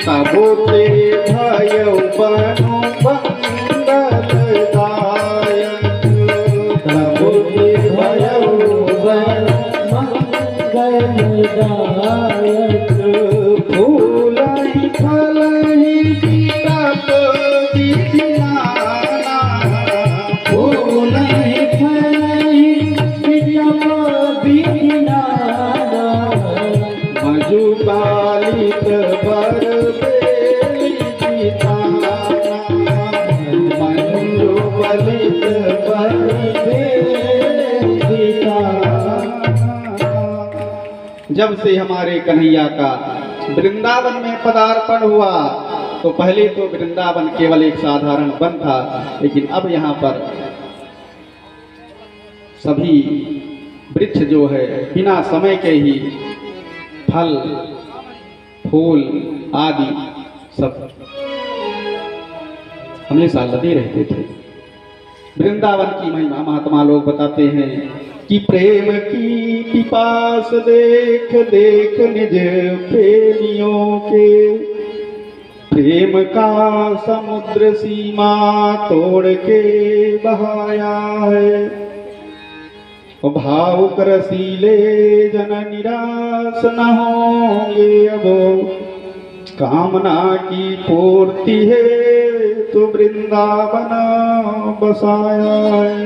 तबो ते भयो बनु मंगलदायक, तबो ते भयो बनु मंगलदायक। फूलहि फलहि तप विधिनाना, फूलहि फलहि तप विधिनाना। मजुबालित बर बेली जिताना, मजुबालित बर बेली जिताना। जब से हमारे कन्हैया का वृंदावन में पदार्पण हुआ, तो पहले तो वृंदावन केवल एक साधारण वन था, लेकिन अब यहाँ पर सभी वृक्ष जो है बिना समय के ही फल फूल आदि सब हमेशा लदे रहते थे। वृंदावन की महिमा महात्मा लोग बताते हैं कि प्रेम की पिपास देख देख निज प्रेमियों के, प्रेम का समुद्र सीमा तोड़ के बहाया है। भावुक रसीले जन निराश न होंगे अब, कामना की पूर्ति है तो वृंदावन बसाया है।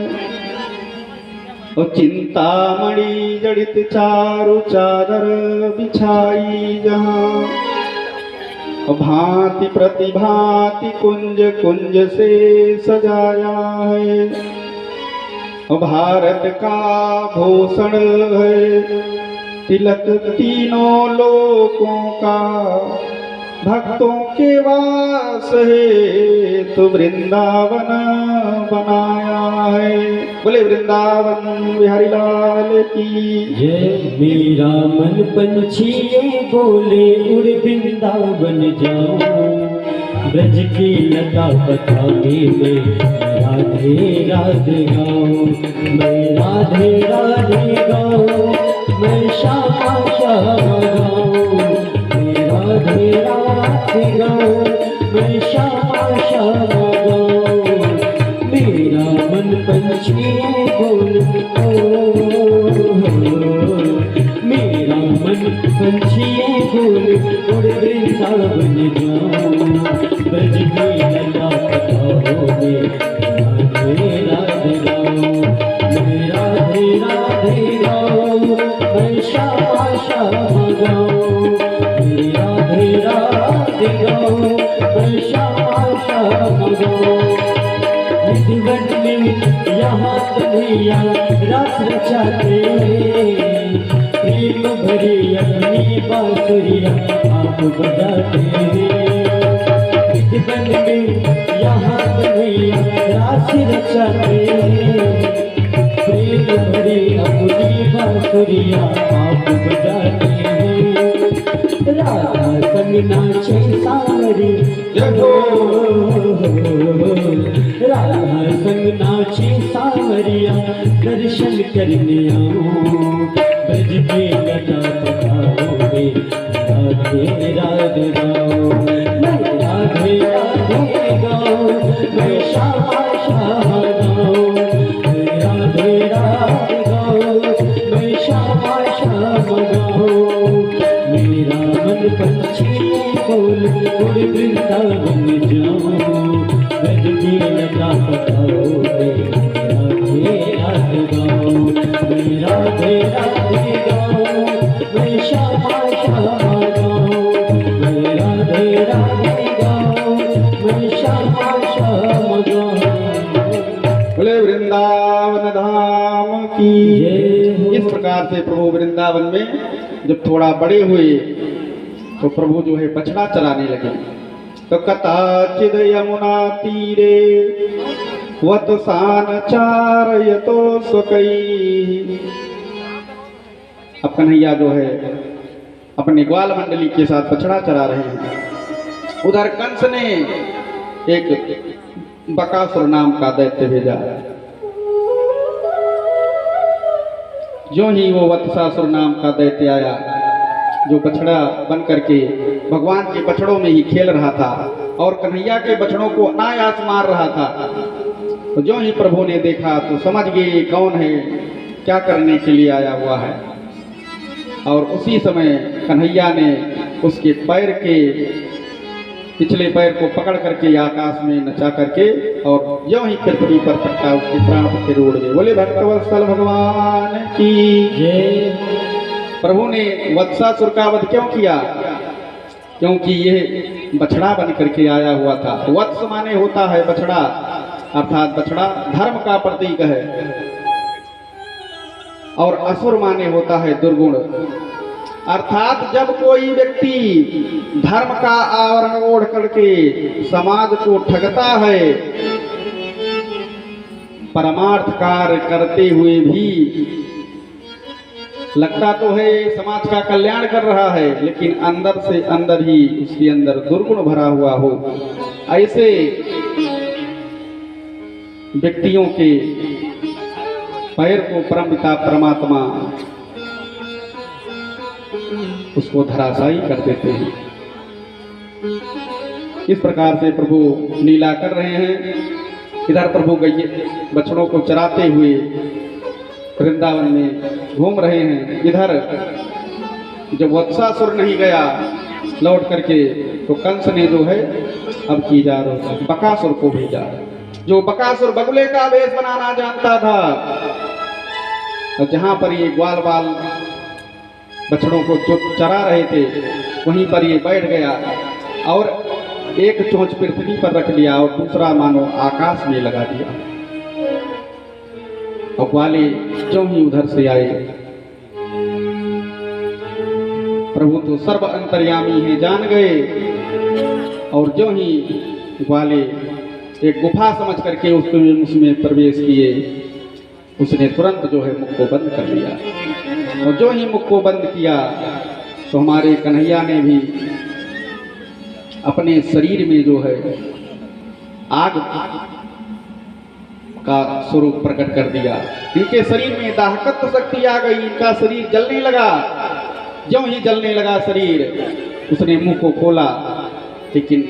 और चिंतामणि जड़ित चारु चादर बिछाई जहाँ, भांति प्रतिभांति कुंज कुंज से सजाया है। भारत का भूषण है तिलक तीनों लोकों का, भक्तों के वास है तो वृंदावन बनाया है। बोले वृंदावन बिहारी लाल की जय। मेरा मन पंछी ये बोले उड़ वृंदावन जाऊं, ब्रज की लता पता में राधे राधे गाऊं, मैं राधे राधे गाऊं, मैं श्यामा श्यामा गाऊं, मैं राधे राधे गाऊं, मैं श्यामा श्यामा गाऊं। मेरा मन पंछी बोल ओ, मेरा मन पंछी बोल उड़ वृंदावन जाऊं, ब्रज की लता पताओं में राधे राधे गाऊं, मैं राधे राधे गाऊं, मैं श्यामा श्यामा गाऊं, मैं राधे राधे गाऊं, मैं श्यामा श्यामा गाऊं। निधिवन में यहाँ कन्हैया रास रचाते, प्रेम भरी अपनी बांसुरिया आप बजाते। निधिवन में यहाँ कन्हैया रास रचाते, प्रेम भरी अपनी बांसुरिया आप बजाते। राधा संग नाचे सावरी जगो, राधा संग नाचे सावरिया दर्शन करने आओ, ब्रज के लता पताओं में राधे राधे गाओ, मैं राधे राधे गाओ, मैं श्यामा श्यामा गाओ, मैं राधे राधे गाओ, मैं श्यामा श्यामा गाओ। मेरा मन पंछी बोल उड़ वृंदावन जाऊं, ब्रज की लता पताओं में राधे राधे गाऊं, मैं राधे राधे गाऊं, मैं श्यामा श्यामा गाऊं, मैं राधे राधे गाऊं, मैं श्यामा श्यामा गाऊं। बोले वृंदावन धाम की जय। इस प्रकार से प्रभु वृंदावन में जब थोड़ा बड़े हुए तो प्रभु जो है बछड़ा चराने लगे। तो कदाचिद यमुना तीरे वतसान चारयतो स्वकई। अब कन्हैया जो है अपने ग्वाल मंडली के साथ बछड़ा चरा रहे हैं। उधर कंस ने एक बकासुर नाम का दैत्य भेजा जो ही वो वत्सासुर नाम का दैत्य आया, जो बछड़ा बन करके भगवान के बछड़ों में ही खेल रहा था और कन्हैया के बछड़ों को अनायास मार रहा था, तो जो ही प्रभु ने देखा तो समझ गए कौन है, क्या करने के लिए आया हुआ है। और उसी समय कन्हैया ने उसके पैर के पिछले पैर को पकड़ करके आकाश में नचा करके और जो ही पृथ्वी पर पटका, उसके प्राण फिर उड़ गए। बोले भक्तवत्सल भगवान की जय। प्रभु ने वत्सासुर का वध क्यों किया? क्योंकि ये बछड़ा बन करके आया हुआ था। वत्स माने होता है बछड़ा, अर्थात बछड़ा धर्म का प्रतीक है, और असुर माने होता है दुर्गुण। अर्थात जब कोई व्यक्ति धर्म का आवरण ओढ़ करके समाज को ठगता है, परमार्थ कार्य करते हुए भी लगता तो है समाज का कल्याण कर रहा है, लेकिन अंदर से अंदर ही उसके अंदर दुर्गुण भरा हुआ हो, ऐसे व्यक्तियों के पैर को परमपिता परमात्मा उसको धराशायी कर देते हैं। इस प्रकार से प्रभु लीला कर रहे हैं। इधर प्रभु गैये बछड़ों को चराते हुए वृंदावन में घूम रहे हैं। इधर जब वत्सासुर नहीं गया लौट करके, तो कंस ने जो है अब की जा रहा बकासुर को भेजा, जो बकासुर बगुले का वेश बनाना जानता था। और जहां पर ये ग्वाल बाल बछड़ों को जो चरा रहे थे, वहीं पर ये बैठ गया और एक चोंच पृथ्वी पर रख लिया और दूसरा मानो आकाश में लगा दिया। और ग्वाले जो ही उधर से आए, प्रभु तो सर्व अंतर्यामी है जान गए, और जो ही ग्वाले एक गुफा समझ करके उसमें प्रवेश किए, उसने तुरंत जो है मुख को बंद कर लिया। और जो ही मुख को बंद किया, तो हमारे कन्हैया ने भी अपने शरीर में जो है आग का स्वरूप प्रकट कर दिया। इनके शरीर में दाहकत्व शक्ति आ गई, इनका शरीर जलने लगा। जो ही जलने लगा शरीर, उसने मुंह को खोला, लेकिन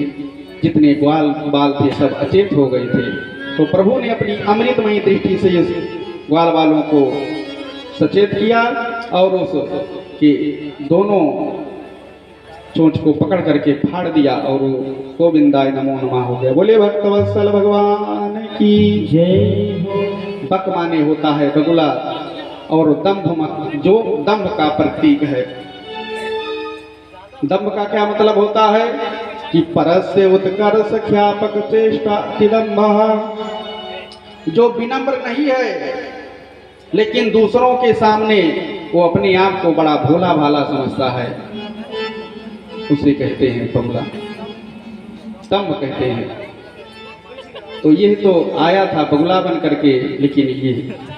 जितने ग्वाल बाल थे सब अचेत हो गए थे। तो प्रभु ने अपनी अमृतमयी दृष्टि से इस ग्वाल बालों को सचेत किया और उस के दोनों चोंच को पकड़ करके फाड़ दिया और गोविंदाय नमो नमः हो गया। बोले भक्तवत्सल भगवान की जय। बक माने होता है बगुला, और दंभ जो दंभ का प्रतीक है। दंभ का क्या मतलब होता है कि परस्य उत्कर्ष ख्यापक चेष्टा तिदंभ, जो विनम्र नहीं है लेकिन दूसरों के सामने वो अपने आप को बड़ा भोला भाला समझता है, उसे कहते हैं बगुला, दंभ कहते हैं। तो यह तो आया था बगुला बन करके, लेकिन ये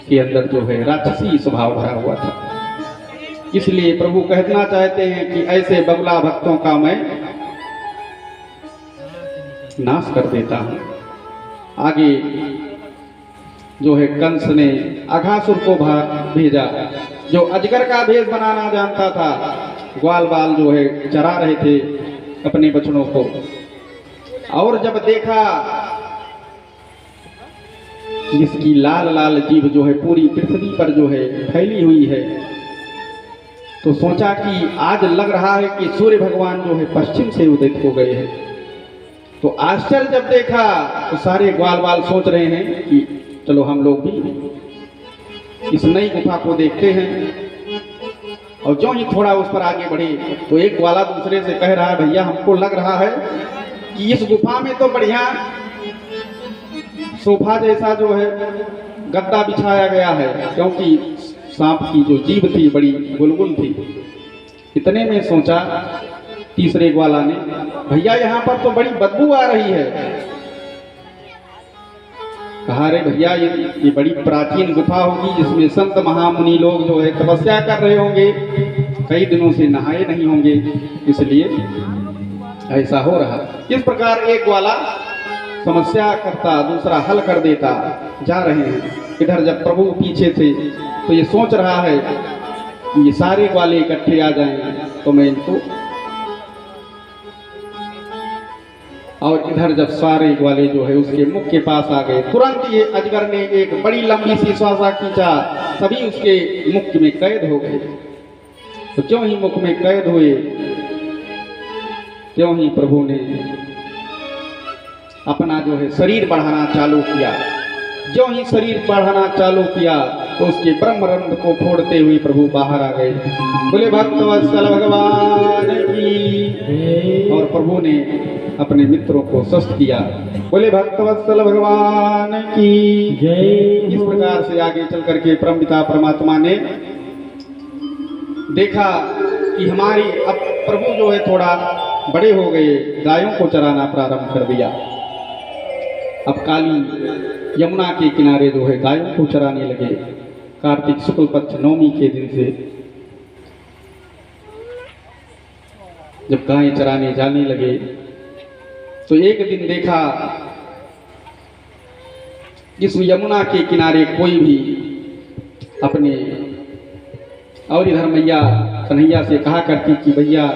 के अंदर जो है राक्षसी स्वभाव भरा हुआ था। इसलिए प्रभु कहना चाहते हैं कि ऐसे बगुला भक्तों का मैं नाश कर देता हूं। आगे जो है कंस ने अघासुर को भेजा, जो अजगर का भेष बनाना जानता था। ग्वाल बाल जो है चरा रहे थे अपने बछड़ों को, और जब देखा कि इसकी लाल लाल जीभ जो है पूरी पृथ्वी पर जो है फैली हुई है, तो सोचा कि आज लग रहा है कि सूर्य भगवान जो है पश्चिम से उदित हो गए हैं। तो आश्चर्य जब देखा तो सारे ग्वाल बाल सोच रहे हैं कि चलो हम लोग भी इस नई गुफा को देखते हैं। और जो ही थोड़ा उस पर आगे बढ़े, तो एक ग्वाला दूसरे से कह रहा है, भैया हमको लग रहा है कि इस गुफा में तो बढ़िया सोफा जैसा जो है गद्दा बिछाया गया है, क्योंकि सांप की जो जीभ थी बड़ी गुलगुल थी। इतने में सोचा तीसरे ग्वाला ने, भैया यहाँ पर तो बड़ी बदबू आ रही है। कहा, रे भैया ये बड़ी प्राचीन गुफा होगी, जिसमें संत महामुनि लोग जो है तपस्या कर रहे होंगे, कई दिनों से नहाए नहीं होंगे, इसलिए ऐसा हो रहा। इस प्रकार एक ग्वाला समस्या करता दूसरा हल कर देता जा रहे हैं। इधर जब प्रभु पीछे थे तो ये सोच रहा है कि ये सारे ग्वाले इकट्ठे आ जाएं तो मैं इनको, और इधर जब सारे ग्वाले जो है उसके मुख के पास आ गए, तुरंत ये अजगर ने एक बड़ी लंबी सी श्वासा खींचा, सभी उसके मुख में कैद हो गए। तो क्यों ही मुख में कैद हुए, क्यों ही प्रभु ने अपना जो है शरीर बढ़ाना चालू किया। जो ही शरीर बढ़ाना चालू किया तो उसके ब्रह्मरंध्र को फोड़ते हुए प्रभु बाहर आ गए। बोले भक्तवत्सल भगवान की। और प्रभु ने अपने मित्रों को स्वस्थ किया। बोले भक्तवत्सल भगवान की जय। इस प्रकार से आगे चल करके परमपिता परमात्मा ने देखा कि हमारी अब प्रभु जो है थोड़ा बड़े हो गए, गायों को चराना प्रारंभ कर दिया। अब काली यमुना के किनारे जो है गायों को चराने लगे। कार्तिक शुक्ल पक्ष नवमी के दिन से जब गायें चराने जाने लगे तो एक दिन देखा इस यमुना के किनारे कोई भी अपने, और इधर मैया कन्हैया से कहा करती कि भैया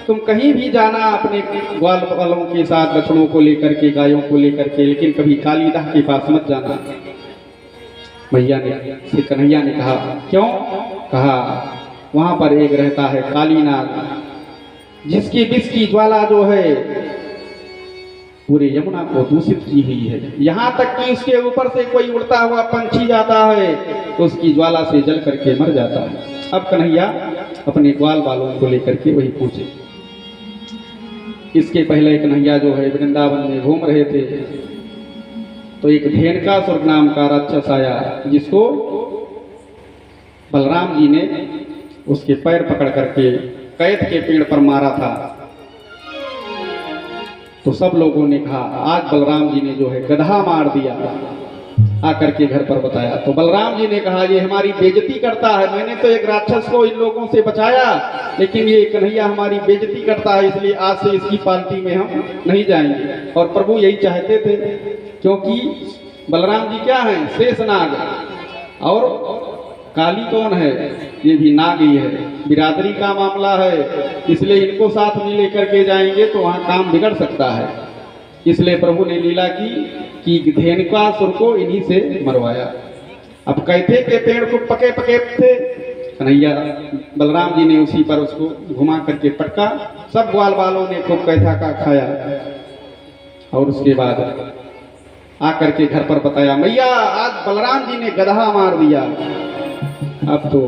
तुम कहीं भी जाना अपने ग्वाल वालों के साथ, बछड़ों को लेकर के, गायों को लेकर के, लेकिन कभी कालीदाह के पास मत जाना। मैया ने से कन्हैया ने कहा क्यों? कहा वहां पर एक रहता है कालीनाग, जिसकी विष की ज्वाला जो है पूरे यमुना को दूषित की हुई है। यहाँ तक कि उसके ऊपर से कोई उड़ता हुआ पंछी जाता है तो उसकी ज्वाला से जल करके मर जाता है। अब कन्हैया अपने ग्वाल वालों को लेकर के वही पूछे। इसके पहले कन्हैया जो है वृंदावन में घूम रहे थे तो एक धेनुकासुर नाम का राक्षस आया, जिसको बलराम जी ने उसके पैर पकड़ करके कैद के पेड़ पर मारा था। तो सब लोगों ने कहा आज बलराम जी ने जो है गधा मार दिया। आकर के घर पर बताया तो बलराम जी ने कहा ये हमारी बेइज्जती करता है, मैंने तो एक राक्षस को इन लोगों से बचाया, लेकिन ये कन्हैया हमारी बेइज्जती करता है, इसलिए आज से इसकी पार्टी में हम नहीं जाएंगे। और प्रभु यही चाहते थे, क्योंकि बलराम जी क्या हैं? शेषनाग। और काली कौन है? ये भी नाग ही है, बिरादरी का मामला है, इसलिए इनको साथ में लेकर के जाएंगे तो वहाँ काम बिगड़ सकता है। इसलिए प्रभु ने लीला की कि धेनुकासुर को इन्हीं से मरवाया। अब कैथे के पेड़ को पके पके थे, कन्हैया बलराम जी ने उसी पर उसको घुमा करके पटका। सब ग्वाल वालों ने खूब कैथा का खाया और उसके बाद आकर के घर पर बताया मैया आज बलराम जी ने गधा मार दिया। अब तो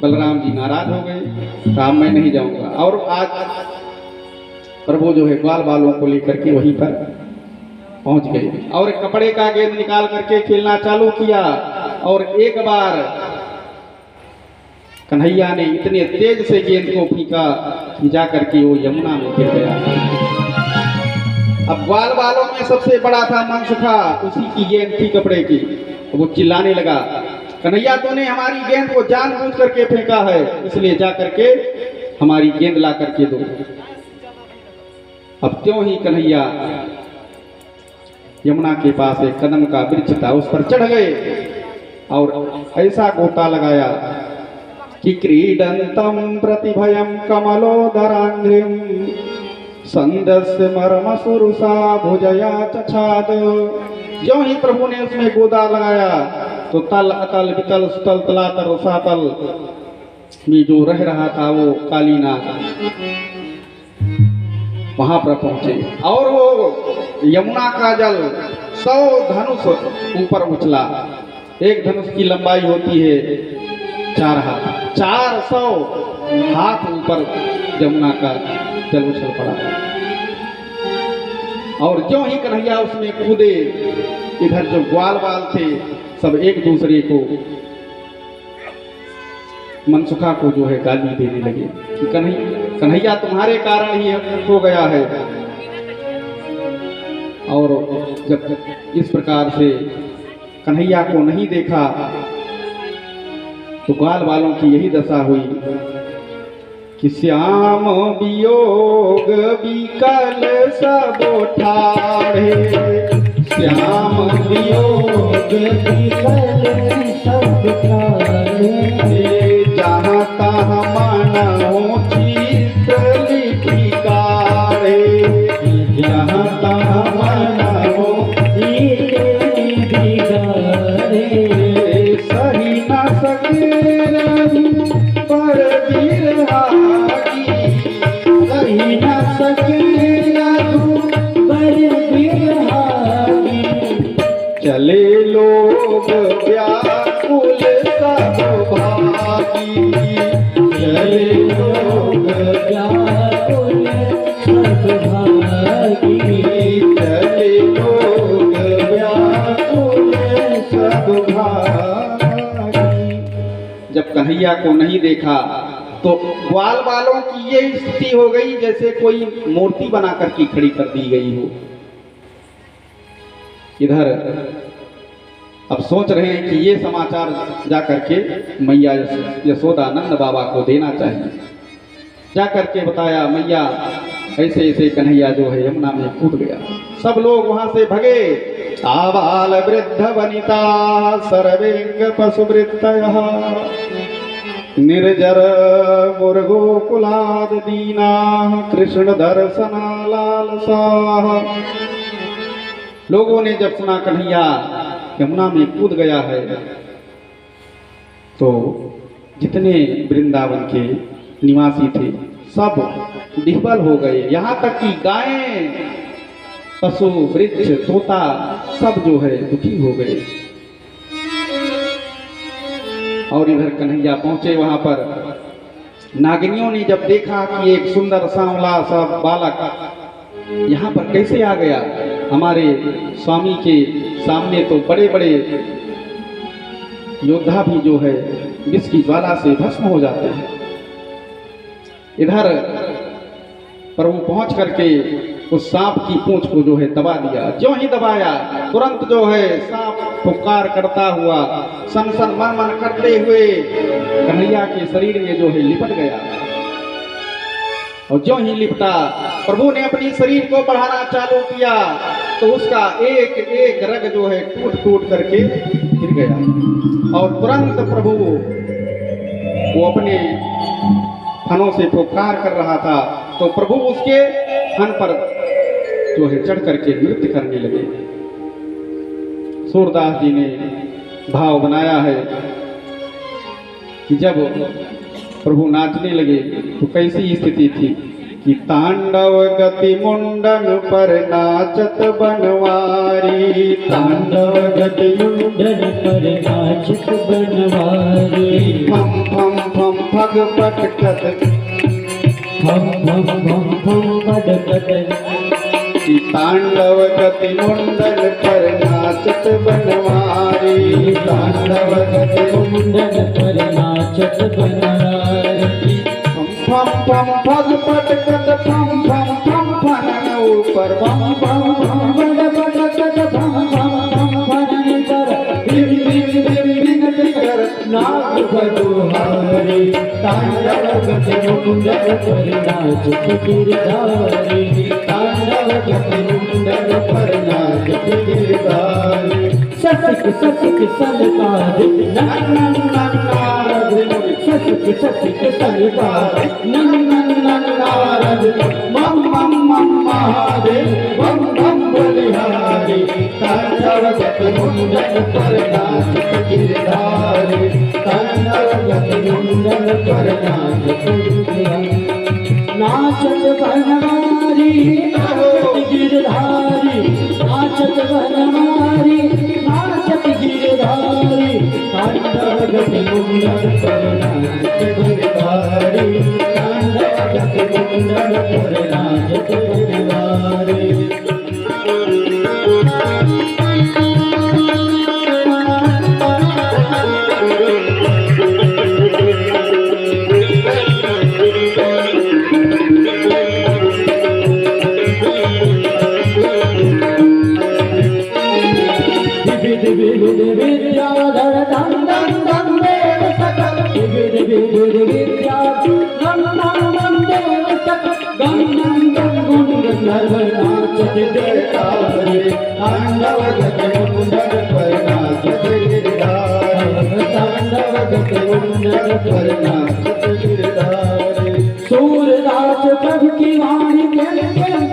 बलराम जी नाराज हो गए, कहा मैं नहीं जाऊंगा। और आज प्रभु जो है ग्वाल वालों को लेकर के वहीं पर पहुंच गए और एक कपड़े का गेंद निकाल करके खेलना चालू किया। और एक बार कन्हैया ने इतने तेज से गेंद को फेंका कि जा करके वो यमुना में गिर गया। अब ग्वाल वालों में सबसे बड़ा था मनसुखा, उसी की गेंद थी कपड़े की। वो चिल्लाने लगा कन्हैया तूने हमारी गेंद को जानबूझ करके फेंका है, इसलिए जा करके हमारी गेंद ला करके दो। अब क्यों ही कन्हैया यमुना के पास एक कदम का वृक्ष था, उस पर चढ़ गए और ऐसा गोता लगाया कि क्रीडंतम प्रतिभयम कमलोदरांग्रिम संदस्य मर्म सुरुषा भुजया चछाद। जो ही प्रभु ने उसमें गोदा लगाया तो तल अतल वितल सुतल तलातल रसातल में जो रह रहा था वो कालीनाग वहां पर पहुंचे और वो यमुना का जल 100 धनुष ऊपर उछला। एक धनुष की लंबाई होती है 4 हाथ, 400 हाथ ऊपर यमुना का जल उछल पड़ा। और जो ही कन्हैया उसमें कूदे, इधर जो ग्वाल वाल थे सब एक दूसरे को मनसुखा को जो है गाली देने लगे कि कन्हैया तुम्हारे कारण ही हो गया है। और जब इस प्रकार से कन्हैया को नहीं देखा तो ग्वाल वालों की यही दशा हुई कि श्याम वियोग विकल सब ठाढ़े, श्याम वियोग विकल सब ठाढ़े। व्याकुल सब भागी, चले लोग व्याकुल सब भागी, चले लोग व्याकुल सब भागी। जब कन्हैया को नहीं देखा तो ग्वाल वालों की ये स्थिति हो गई जैसे कोई मूर्ति बना करके खड़ी कर दी गई हो। इधर अब सोच रहे हैं कि ये समाचार जा करके मैया यशोदा नंद बाबा को देना चाहिए। जा करके बताया मैया ऐसे ऐसे कन्हैया जो है यमुना में कूद गया। सब लोग वहां से भगे। आबाल वृद्ध वनिता सर्वेंग पशुवृत्तयः, निर्जर मुर्गो कुलाद दीना, कृष्ण दर्शना लालसाः। लोगों ने जब सुना कन्हैया यमुना में कूद गया है तो जितने वृंदावन के निवासी थे सब विह्वल हो गए। यहाँ तक कि गायें, पशु, वृक्ष, तोता सब जो है दुखी हो गए। और इधर कन्हैया पहुंचे वहां पर। नागिनियों ने जब देखा कि एक सुंदर सांवला सा बालक यहाँ पर कैसे आ गया, हमारे स्वामी के सामने तो बड़े बड़े योद्धा भी जो है विष की ज्वाला से भस्म हो जाते हैं। इधर प्रभु पहुंच करके उस सांप की पूंछ को जो है दबा दिया। जो ही दबाया तुरंत जो है सांप फुफकार करता हुआ सन सन मन मन करते हुए कन्हैया के शरीर में जो है लिपट गया। और जो ही लिपटा प्रभु ने अपनी शरीर को बढ़ाना चालू किया तो उसका एक एक रग जो है टूट टूट करके गिर गया। और तुरंत प्रभु वो अपने फनों से फुफकार कर रहा था तो प्रभु उसके फन पर जो है चढ़ करके नृत्य करने लगे। सूरदास जी ने भाव बनाया है कि जब प्रभु नाचने लगे तो कैसी स्थिति थी कि तांडव गति मुंडन पर नाचत बनवारी, तांडव गति मुंडन पर नाचत बनवारी, फम फम फम फग पटकत, फम फम फम फम पटकत, कि तांडव गति मुंडन पर नाचत बनवारी, तांडव गति मुंडन पर नाचत बनवारी, फम फम फग पटकत, फम फम फम फनन ऊपर, फम फम फम पटकत, फम फम फम फनन कर, बिन बिन बिन बिन कर नाग बधुहारी, तांडव गति मुंडन पर नाचत गिरधारी, तांडव गति मुंडन पर नाचत गिरधारी, ससक ससक सलकार नन नारद, ससक ससक सलकार नन नारद, मम मम मम महादेव बम बम बलिहारी, तांडव गति मुंडन पर नाचत गिरधारी, तांडव गति मुंडन पर नाचत गिरधारी, नाचत बनवारी नाचत गिरधारी, नाचत बनवारी नाचत गिरधारी, तांडव गति मुंडन पर नाचत गिरधारी, तांडव गति मुंडन पर नाचत गिरधारी। विद्याधर दम दम दम देव सकल, विद्याधर विद्या दम दम दम देव सकल, गम गम गम गुण गंधर्व नाचत गिरधारी, तांडव गति मुंडन पर नाचत गिरधारी, तांडव गति मुंडन पर नाचत गिरधारी, सूरदास प्रभु की वाणी केन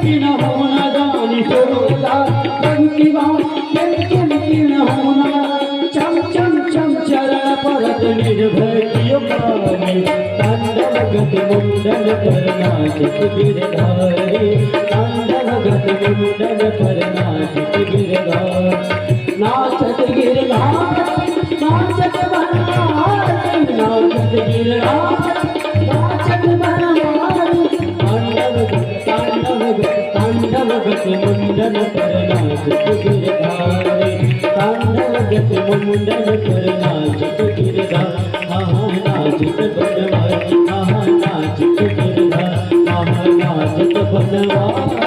की न होना जानी, सूरदास प्रभु की वाणी केन की न होना, चम चम चम चरण परत निर्भय कियो पानी, तांडव गति मुंडन पर नाचत गिरधारी, तांडव गति मुंडन पर नाचत गिरधारी, नाचत गिरधारी सुंदर नाजुक गिरधर नाजुक बनवारी नाजुक गिरधर नाजुक बनवारी